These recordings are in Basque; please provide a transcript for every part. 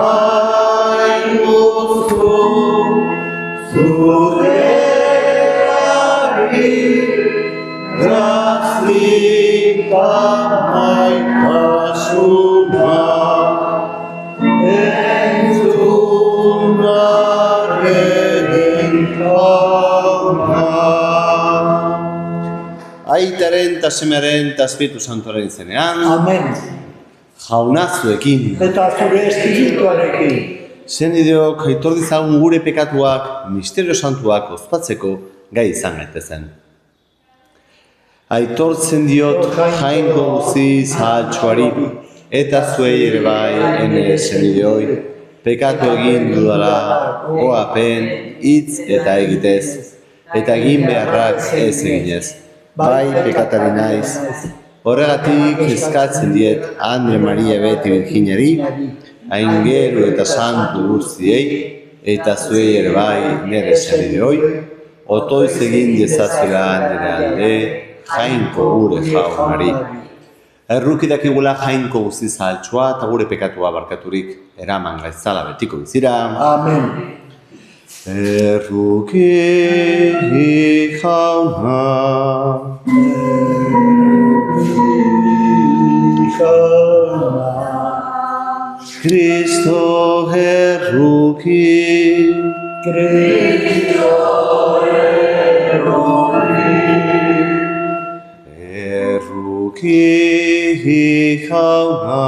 hainguzu, zureari, grazita maitasuna, entzunaren jauna. Aitaren, eta Semearen, eta Espiritu Santuaren izenean. Amen. Jauna zuekin. Eta zure espirituarekin. Senideok, aitor dizagun gure pekatuak, misterio santuak ospatzeko gai izan gaitezen. Aitortzen diot jainko guzi zahaltsuari, eta zuei ere bai, ene senideoi, pekatu egin dudala, oapen, hitz eta egitez, eta egin beharrak ez eginez. Bai, pekatari naiz. Horregatik eskatzen diet Andre Maria Beti Virginiari, aingeru eta santu guztiei, eta zuei ere bai nire senideoi, otoiz egin dezazuela nire alde, jainko gure jaunari. Erruki dakigula jainko guzti zahaltsua eta gure pekatua barkaturik eraman gaitzala betiko bizira. Amen. Erruki jauna, Kristo erruki, erruki jauna,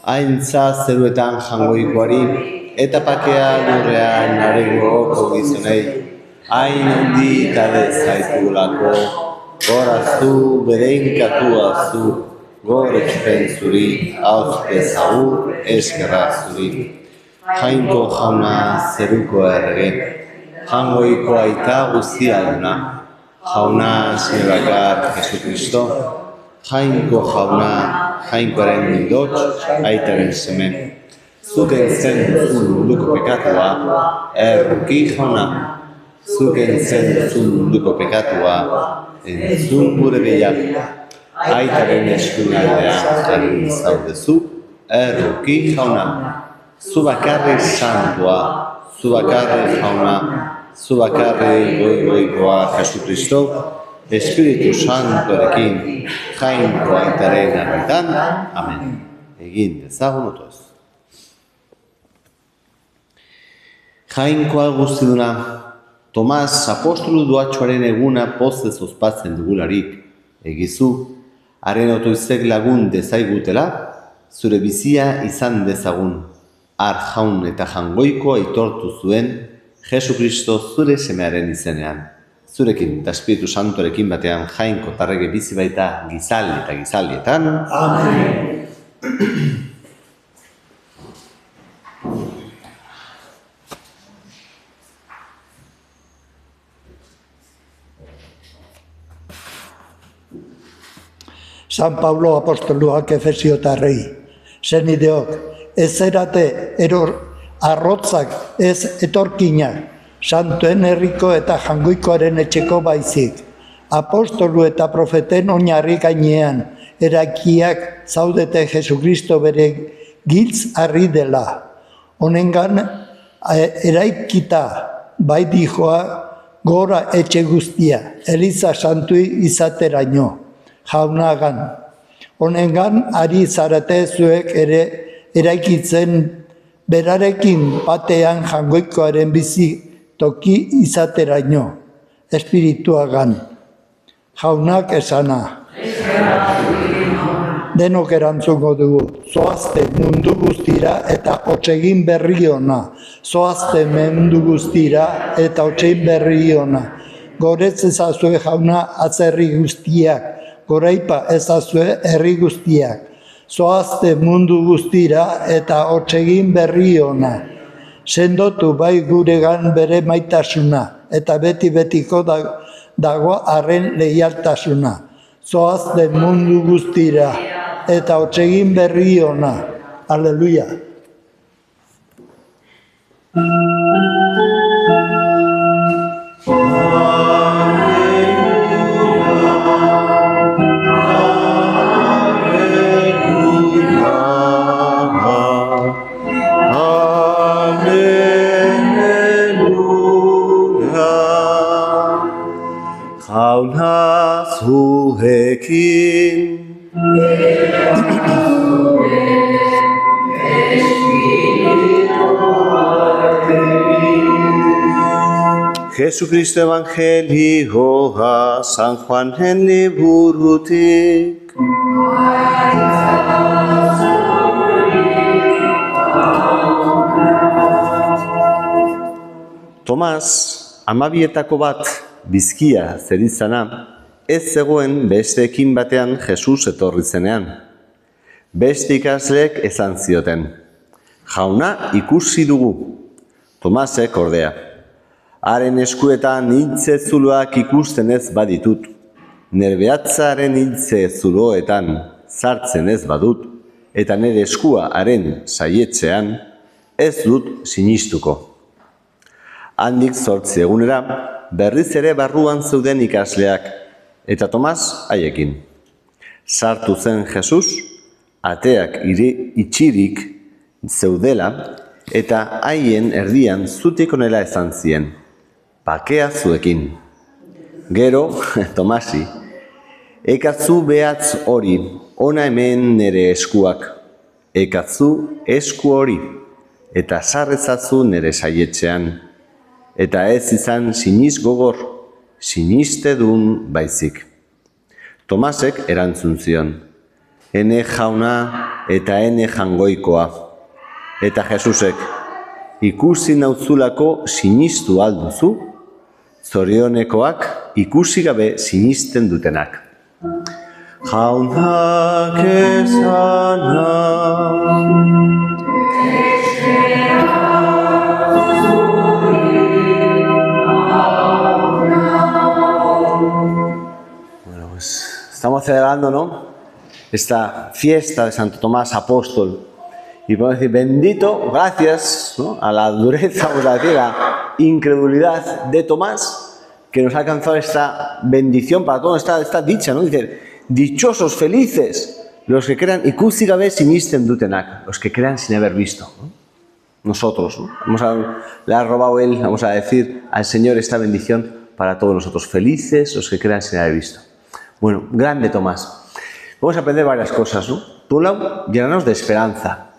aintza zeruetan jangoikoari, eta pakea lurrean naregoko gizonei, hain handi eta dezaitulako, gorazu, bereinkatu zu, gorezpen zuri, hauzpe zau, eskerra zuri. Jainko jauna zeruko errege, jangoiko aita guztia duna, jauna zinebakar Jesukristo, jainko jauna, jainkoaren mindots, aitaren semen. Zuken zen duzun munduko pekatua, erruki jauna. Zuken zen duzun munduko pekatua, entzun gure behiak. Aitaren eskuinaldean jarri zaudezu, erruki jauna. Zu bakarri santua, zu bakarri jauna, zu bakarri goigoa Jesukristo, Espiritu Santorekin, jainko aitaren argitan, amen. Egin dezagun otoz. Jainkoa guztiduna, Tomas apostolu doatxoaren eguna pozez ospatzen dugularik, egizu, haren otoizek lagun dezaigutela, zure bizia izan dezagun, har jaun eta jangoiko aitortu zuen, Jesukristo zure semearen izenean. Zurekin eta Espiritu Santorekin batean jainko tarrege bizi baita gizaldi eta gizaldietan. Amen. San Pablo apostoluak Efesiotarrei, senideok, ez erate arrotzak ez etorkinak, santuen herriko eta jangoikoaren etxeko baizik, apostolu eta profeten oinarri gainean, erakiak zaudete Jesukristo bere giltz harri dela. Honengan eraikita bai dijoa gora etxe guztia, Eliza santui izateraino, jaunagan. Honengan ari zarate zuek ere eraikitzen berarekin batean jangoikoaren bizi toki izateraino, espirituagan. Jaunak esana. Denok erantzungo dugu, zoazte mundu guztira eta otsegin berri ona. Zoazte mundu guztira eta otsegin berri ona. Goretz ezazue jauna atzerri guztiak, goraipa ezazue herri guztiak. Zoazte mundu guztira eta otsegin berri ona. Sendotu bai guregan bere maitasuna, eta beti-betiko dago arren leialtasuna. Zoazte mundu guztira eta otsegin berri ona. Aleluia. zuekin. Jesucristo Evangelioa San Juanen liburutik. Tomas, amabietako bat bizkia zerizana, ez zegoen besteekin batean Jesus etorri zenean. Beste ikasleek esan zioten, jauna ikusi dugu. Tomasek ordea, haren eskuetan hiltze zuloak ikusten ez baditut, nire behatzaren hiltze zuloetan sartzen ez badut, eta nire eskua haren saietzean ez dut sinistuko. Handik 8 egunera, berriz ere barruan zeuden ikasleak, eta Tomas haiekin. Sartu zen Jesus, ateak itxirik zeudela, eta haien erdian zutik onela esan zien, bakea zuekin. Gero, Tomasi, ekatzu behatz hori, ona hemen nire eskuak, ekatzu esku hori, eta sarrezatzu nire saietzean, eta ez izan siniz gogor, sinistedun baizik. Tomasek erantzun zion, ene jauna eta ene jangoikoa. Eta Jesusek, ikusi nauzulako sinistu alduzu, zorionekoak ikusi gabe sinisten dutenak. Jaunak esana. Estamos celebrando, ¿no?, esta fiesta de Santo Tomás Apóstol. Y podemos decir, bendito, gracias, ¿no?, a la dureza, vamos a decir, la incredulidad de Tomás, que nos ha alcanzado esta bendición para todos, esta dicha, ¿no? Dice, dichosos, felices, los que crean, ikusi gabe sinisten dutenak, los que crean sin haber visto, ¿no? Nosotros, ¿no? Le ha robado él, vamos a decir, al Señor esta bendición para todos nosotros, felices, los que crean sin haber visto. Bueno, grande Tomás. Vamos a aprender varias cosas, ¿no? Por un lado, llenarnos de esperanza.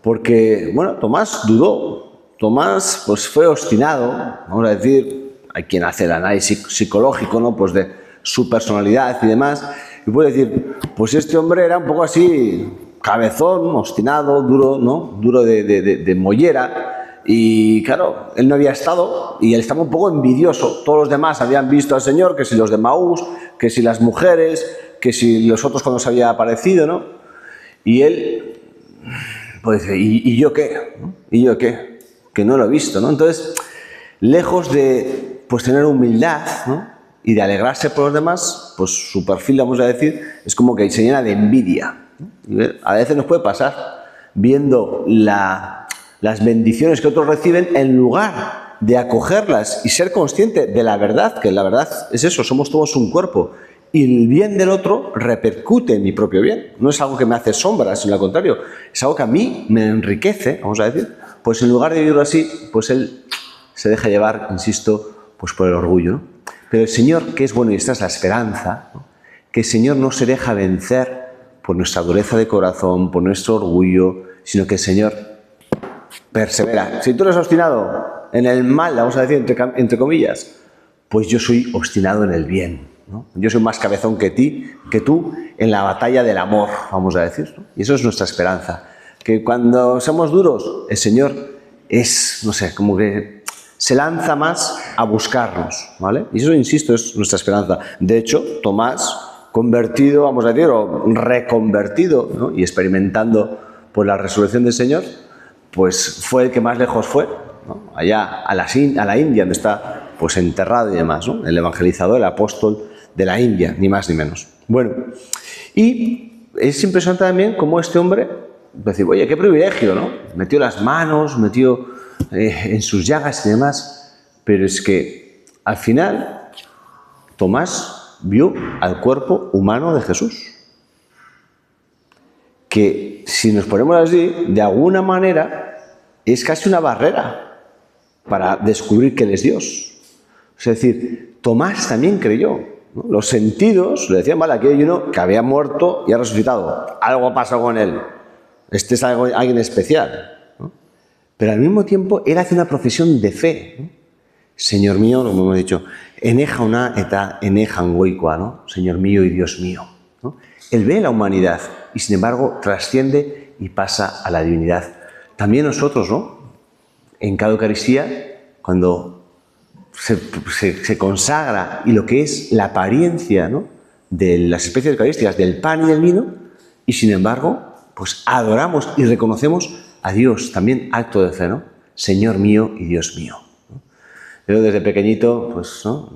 Porque, bueno, Tomás dudó. Tomás, pues, fue obstinado. Vamos a decir, hay quien hace el análisis psicológico, ¿no?, pues de su personalidad y demás. Y puede decir, pues este hombre era un poco así, cabezón, obstinado, duro, ¿no? Duro de mollera. Y claro, él no había estado y él estaba un poco envidioso. Todos los demás habían visto al Señor, que si los de Maús, que si las mujeres, que si los otros cuando se había aparecido, ¿no? Y él, pues dice, ¿y yo qué? ¿No? ¿Y yo qué? Que no lo he visto, ¿no? Entonces, lejos de, pues, tener humildad, ¿no?, y de alegrarse por los demás, pues su perfil, vamos a decir, es como que se llena de envidia, ¿no? Y a veces nos puede pasar, viendo las bendiciones que otros reciben, en lugar de acogerlas y ser consciente de la verdad, que la verdad es eso, somos todos un cuerpo, y el bien del otro repercute en mi propio bien. No es algo que me hace sombra, sino al contrario, es algo que a mí me enriquece, vamos a decir. Pues en lugar de vivirlo así, pues él se deja llevar, insisto, pues por el orgullo, ¿no? Pero el Señor, que es bueno, y esta es la esperanza, ¿no?, que el Señor no se deja vencer por nuestra dureza de corazón, por nuestro orgullo, sino que el Señor persevera. Si tú eres obstinado en el mal, vamos a decir entre comillas, pues yo soy obstinado en el bien, ¿no? Yo soy más cabezón que tú en la batalla del amor, vamos a decir, ¿no? Y eso es nuestra esperanza. Que cuando somos duros, el Señor es, no sé, como que se lanza más a buscarnos, ¿vale? Y eso, insisto, es nuestra esperanza. De hecho, Tomás, convertido, vamos a decir, o reconvertido, ¿no?, y experimentando pues la resurrección del Señor, pues fue el que más lejos fue, ¿no?, allá a la India, donde está pues enterrado y demás, ¿no?, el evangelizador, el apóstol de la India, ni más ni menos. Bueno, y es impresionante también cómo este hombre, decir, oye, qué privilegio, ¿no?, metió las manos, metió en sus llagas y demás, pero es que al final Tomás vio al cuerpo humano de Jesús, que si nos ponemos así, de alguna manera es casi una barrera para descubrir que Él es Dios. Es decir, Tomás también creyó. ¿no? Los sentidos le decían, vale, aquí hay uno que había muerto y ha resucitado. Algo ha pasado con él. Este es alguien especial, ¿no? Pero al mismo tiempo él hace una profesión de fe, ¿no? Señor mío, como hemos dicho, eneja una eta enejan goikoa, ¿no? Señor mío y Dios mío, ¿no? Él ve la humanidad y sin embargo trasciende y pasa a la divinidad. También nosotros, ¿no? En cada Eucaristía, cuando se consagra y lo que es la apariencia, ¿no? De las especies eucarísticas, del pan y del vino, y sin embargo, pues adoramos y reconocemos a Dios, también acto de fe, ¿no? Señor mío y Dios mío. Yo desde pequeñito, pues, ¿no?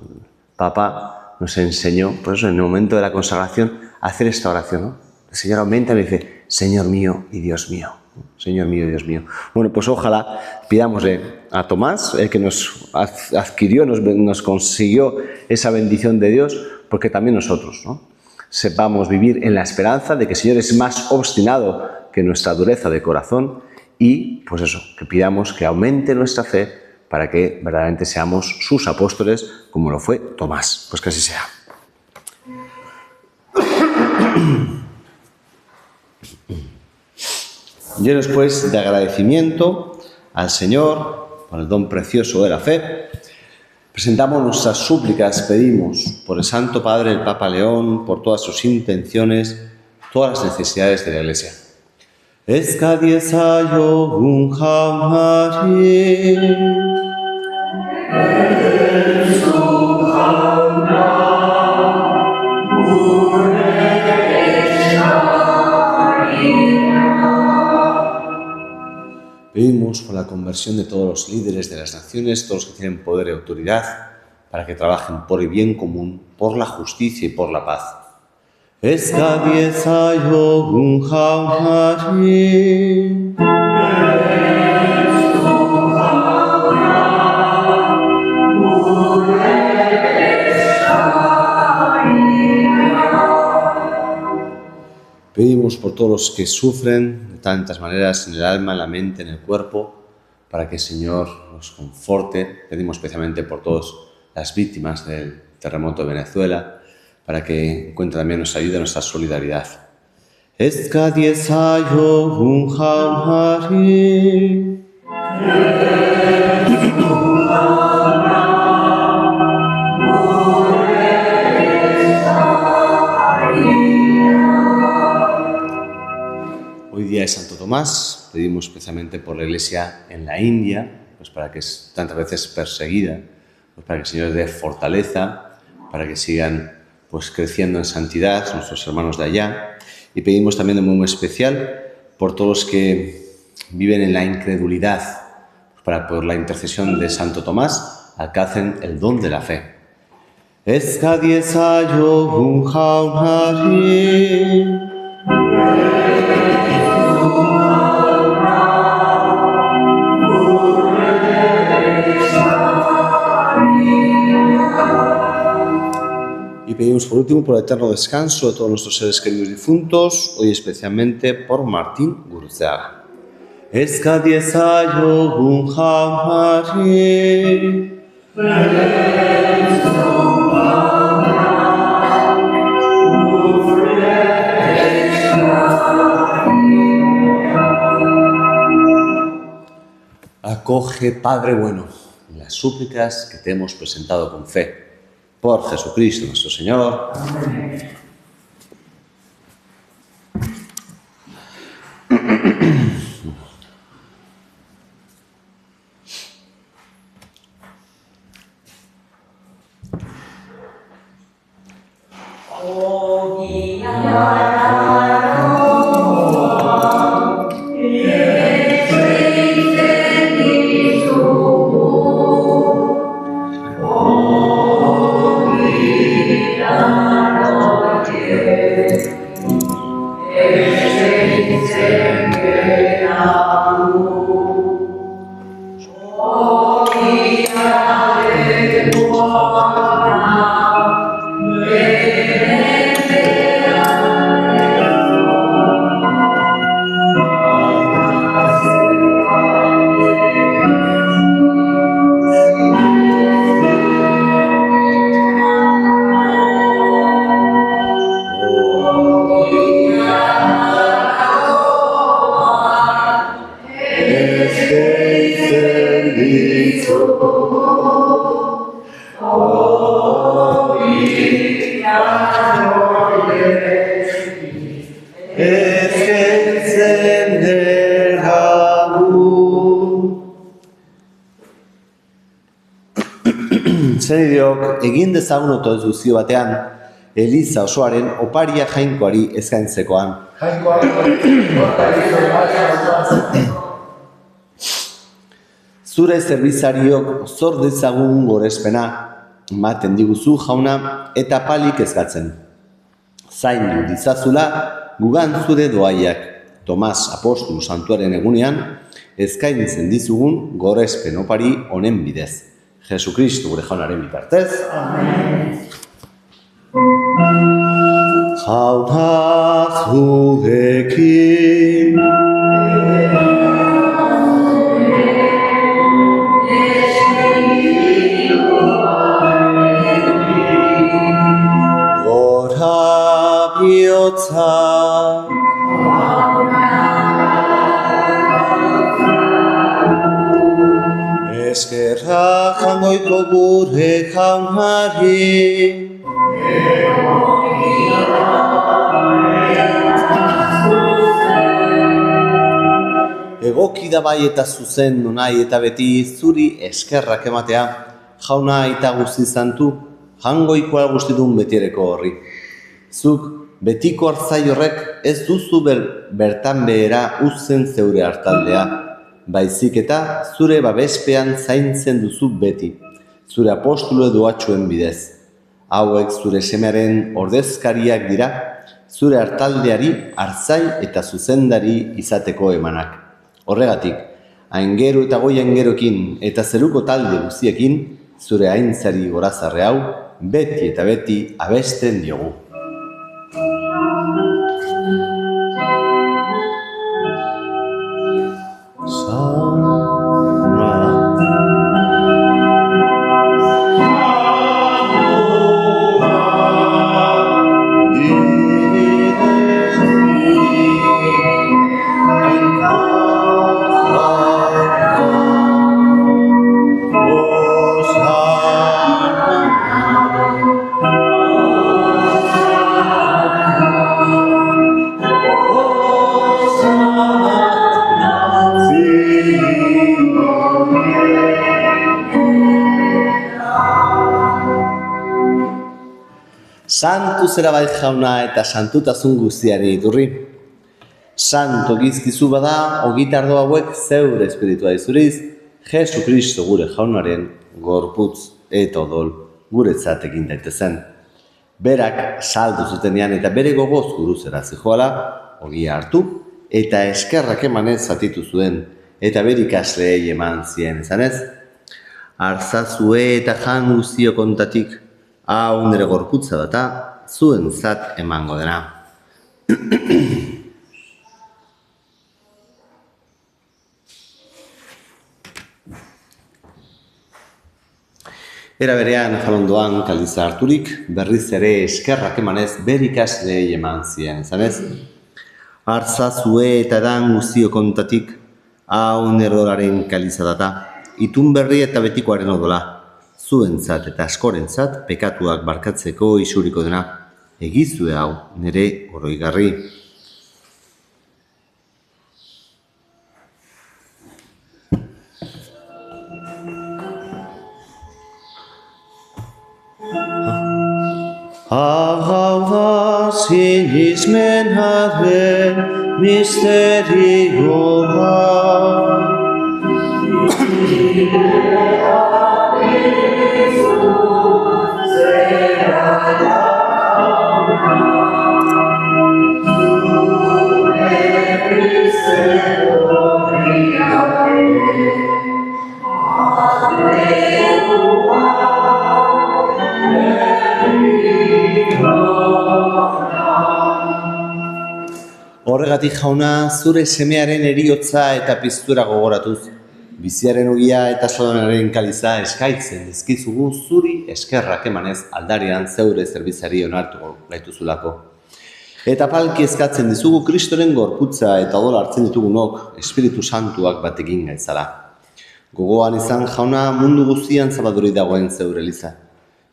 Papá nos enseñó, por eso en el momento de la consagración, a hacer esta oración, ¿no? El Señor aumenta y me dice, Señor mío y Dios mío. Señor mío y Dios mío. Bueno, pues ojalá pidámosle a Tomás, el que nos adquirió, nos consiguió esa bendición de Dios, porque también nosotros, ¿no? Sepamos vivir en la esperanza de que el Señor es más obstinado que nuestra dureza de corazón y, pues eso, que pidamos que aumente nuestra fe para que verdaderamente seamos sus apóstoles como lo fue Tomás. Pues que así sea. Llenos pues de agradecimiento al Señor por el don precioso de la fe, presentamos nuestras súplicas, pedimos por el Santo Padre, el Papa León, por todas sus intenciones, todas las necesidades de la Iglesia. Escadiesayo un jamari. Pedimos por la conversión de todos los líderes de las naciones, todos los que tienen poder y autoridad, para que trabajen por el bien común, por la justicia y por la paz. Escadiesayo un jamari. Pedimos por todos los que sufren de tantas maneras en el alma, en la mente, en el cuerpo, para que el Señor nos conforte. Pedimos especialmente por todas las víctimas del terremoto de Venezuela, para que encuentren también nuestra ayuda y nuestra solidaridad. Escadiesayo un jamari. Hoy día es Santo Tomás, pedimos especialmente por la Iglesia en la India, pues para que es tantas veces perseguida, pues para que el Señor les dé fortaleza, para que sigan pues creciendo en santidad nuestros hermanos de allá. Y pedimos también de modo especial por todos los que viven en la incredulidad, pues para por la intercesión de Santo Tomás alcancen el don de la fe. Escadiesayo un jamari. Y pedimos por último por el eterno descanso de todos nuestros seres queridos difuntos, hoy especialmente por Martín Gurruzaga. Escadiesayo un jamari. Acoge, Padre bueno, las súplicas que te hemos presentado con fe. Por Jesucristo nuestro Señor. Amén. Ezkentzen dergagu. Zenideok, egin dezagun otoz guztio batean, Eliza osoaren oparia jainkoari eskaintzekoan. Zure zerbizariok zor dezagun gorespena, ematen diguzu jauna eta palik eskatzen. Zaindu dizazula gugan zure doaiak, Tomas apostolu santuaren egunean, eskaintzen dizugun gorespen opari honen bidez. Jesukristu gure jaunaren bitartez. Amen. Jauna zurekin. Gora bihotzak. Eskerra jangoiko gure jaunari. Egoki da bai eta zuzen nonai eta beti zuri eskerrak ematea, jauna eta guzti zantu, jangoikoa guztidun betiereko horri. Zuk betiko hartzai horrek ez duzu bertan behera uzten zeure hartaldea, baizik eta zure babespean zaintzen duzu beti, zure apostolu doatxuen bidez. Hauek zure semearen ordezkariak dira, zure hartaldeari hartzai eta zuzendari izateko emanak. Horregatik, aingero eta goi aingerokin eta zeruko talde guztiekin, zure aintzari gorazarre hau, beti eta beti abesten diogu. Santu zera bai jauna eta santutasun guztiari iturri. Santo gizkizu bada, ogitardo hauek zeure espiritua izuriz, Jesu Kristo gure jaunaren gorputz eta odol guretzat egin daitezen. Berak saldu zutenean eta bere gogoz guruzera zijoala, ogia hartu eta eskerrak emanez zatitu zuen eta bere ikasleei eman zien zanez. Artzazue eta jan guztio kontatik, hau nire gorputza data, zuen zat emango dena. Era berean jalondoan kaliza harturik, berriz ere eskerrak emanez bere ikasleei eman zien zanez. Artzazue eta dan guztio kontatik, hau nire dolaren kaliza data, itun berri eta betikoaren odola. Zuentzat eta askorentzat pekatuak barkatzeko isuriko dena, egizue hau nire oroigarri. Hau da sinismenaren misterioa. Horregatik jauna, zure semearen eriotza eta piztura gogoratuz, biziaren ogia eta sodonaren kaliza eskaitzen dizkizugu zuri eskerrak emanez aldarian zeure zerbizari onartu gaituzulako. Eta palki eskatzen dizugu Kristoren gorputza eta odol hartzen ditugunok Espiritu Santuak batekin gaitzala. Gogoan izan jauna mundu guztian zabaduri dagoen zeure eliza.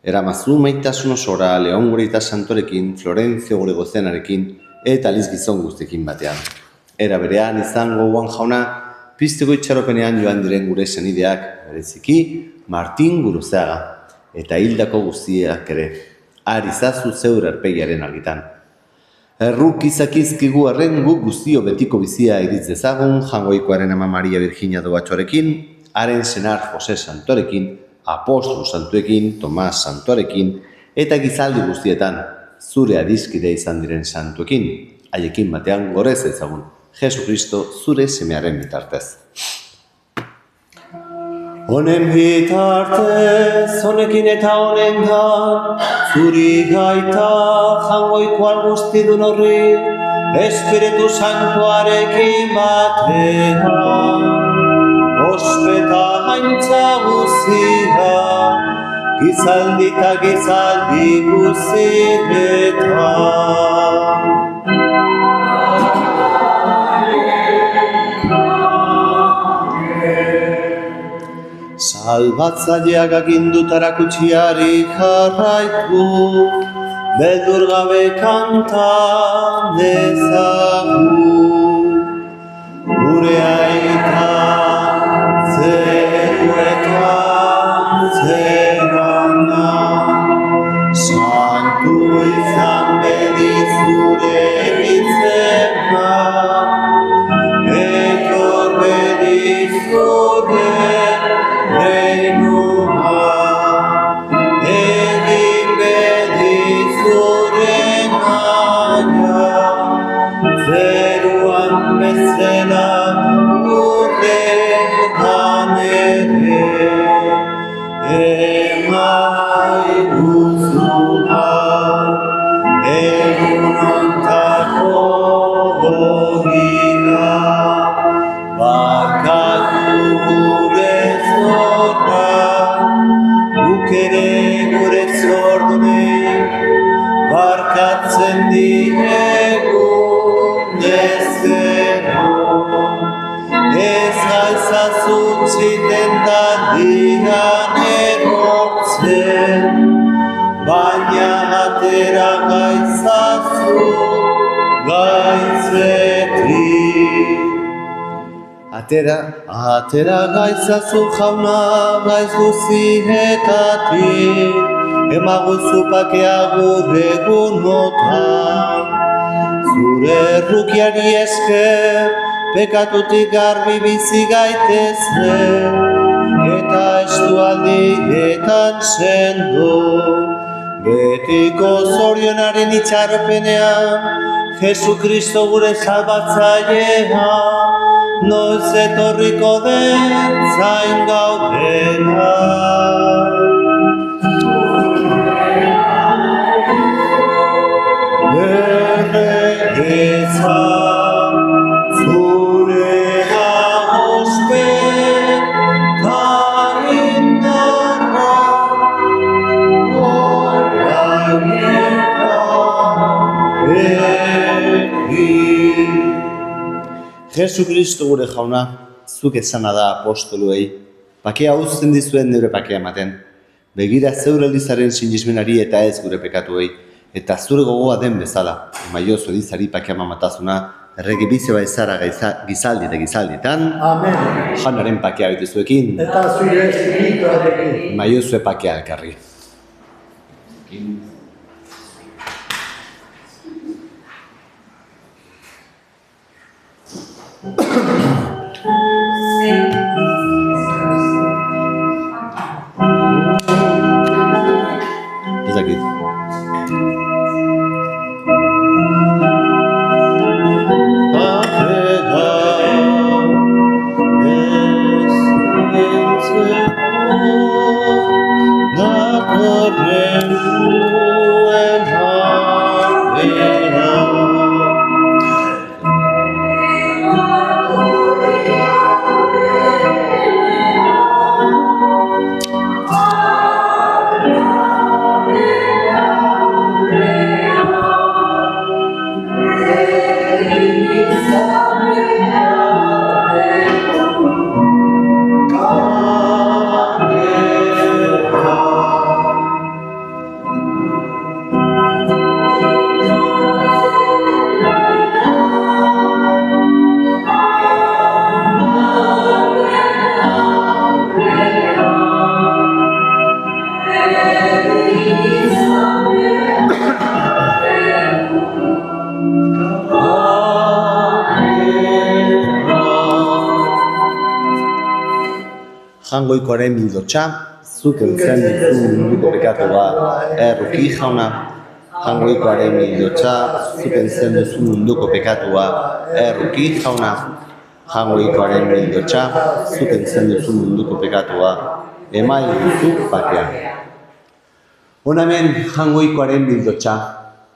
eramazu maitasun osora Leon Gurita Santorekin, Florentzio gure gozenarekin, eta Liz gizon guztekin batean. Era berean izango guan jauna, pizteko itxaropenean joan diren gure senideak, bereziki Martin Guruzeaga, eta hildako guztiak ere, arizazu zeur erpegiaren argitan. Erruk izakizkigu arren guk guztio betiko bizia iritz dezagun, jangoikoaren ama Maria Virginia Dobatxorekin, haren senar Jose Santorekin, Apostol Santuekin, Tomas Santorekin, eta gizaldi guztietan, zure adiskide izan diren santuekin, haiekin batean gorez ezagun, Jesu Kristo zure semearen bitartez. Honen bitartez, honekin eta honengan, zuri gaita jangoiko algustidun horri, Espiritu Santuarekin batean, ospeta haintza guzia, gizaldi eta gizaldi guzietan. Salbatzaileak agindutara kutsiari jarraitu, beldur gabe kanta dezagun. Gure aita zeruetan zerana, santu izan bedi zure izena, etor bedi zure Reinua, egin bedi zure naia, zeruan bezala urrean ere, emaiguzu da, egun ontako gogira, barkatu gure guk ere gure zordunei, barkatzen diegun ezero. Ez gaizazu txitentan digan erortzen, baina atera gaizazu gaitzetik. Atera gaizazu jauna gaiz guzietatik, emaguzu pakea gure egunotan. Zure errukiari esker, pekatutik garbi bizi gaitezke, eta estualdietan sendo. Betiko zorionaren itxaropenean, Jesu Kristo gure salbatzailea, noiz etorriko den zain gaudena. Erregeza zurea ospeta indarra, orain eta egin. Jesu Kristo gure jauna, zuk esana da apostoluei, pakea uzten dizuen neure pakea ematen. Begira zeure Elizaren sinismenari eta ez gure pekatuei, eta zure gogoa den bezala, maiozu Elizari pakea mamatasuna, errege bizeba ezara gizaldi eta gizalditan. Amen. Janaren pakea bitezuekin. Eta zure espirituarekin. Maiozue pakea elkarri. Ezakit. Jangoikoaren bildotxa, zuk entzen duzu munduko pekatua, erruki jauna. Jangoikoaren bildotxa, zuk entzen duzu munduko pekatua, erruki jauna. Jangoikoaren bildotxa, zuk entzen duzu munduko pekatua, emai duzu bakea. Hona hemen jangoikoaren bildotxa,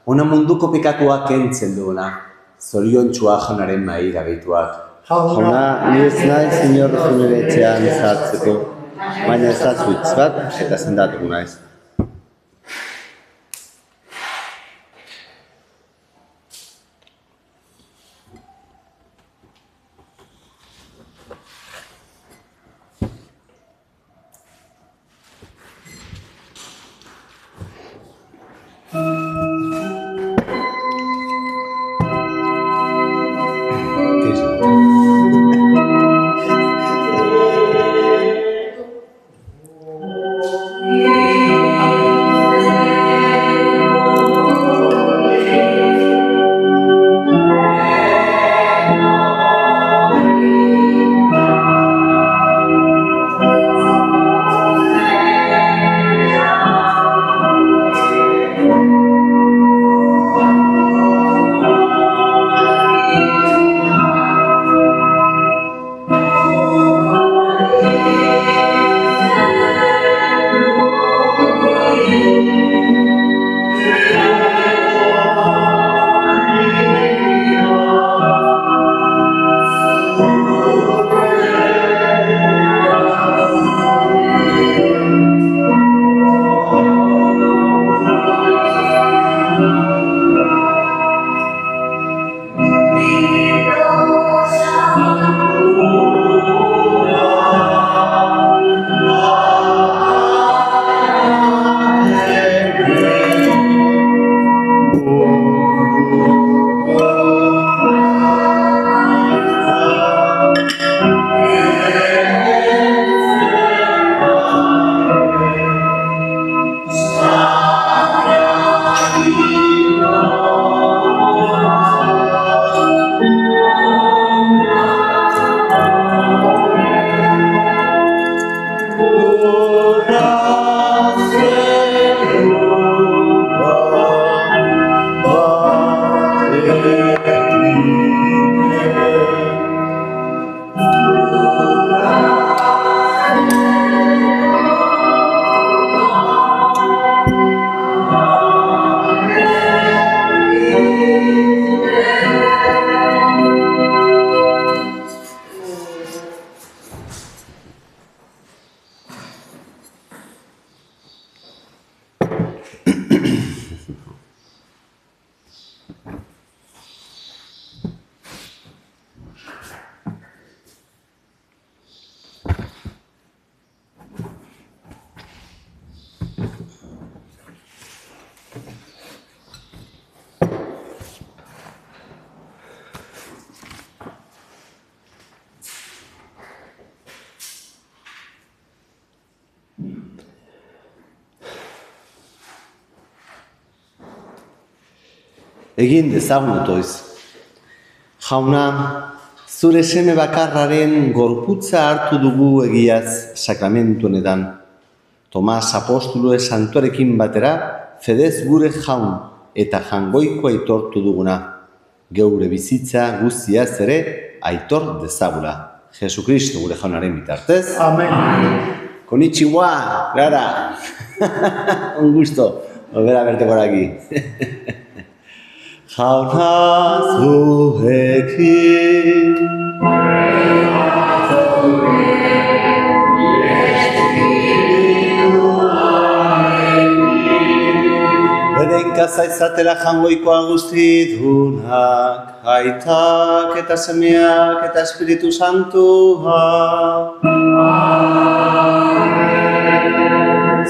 hona munduko pekatua kentzen duena, zoriontxua jaunaren maira behituak. Jauna, ni ez naiz inor zure etxean zartzeko, baina ez hitz bat eta sendatuko naiz. Egin dezagun otoiz. Jauna, zure seme bakarraren gorputza hartu dugu egiaz sakramentu honetan. Tomas apostolue santuarekin batera, fedez gure jaun eta jangoiko aitortu duguna. Geure bizitza guztiaz ere aitor dezagula. Jesukristo gure jaunaren bitartez. Amen. Konnichiwa, Clara. Un gusto volver a verte por aquí. Jauna zuekin Berenka zaizatela jangoikoa guztidunak, aitak eta semeak eta Espiritu Santua.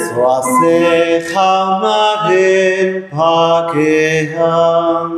Zoaze jaunaren pakean.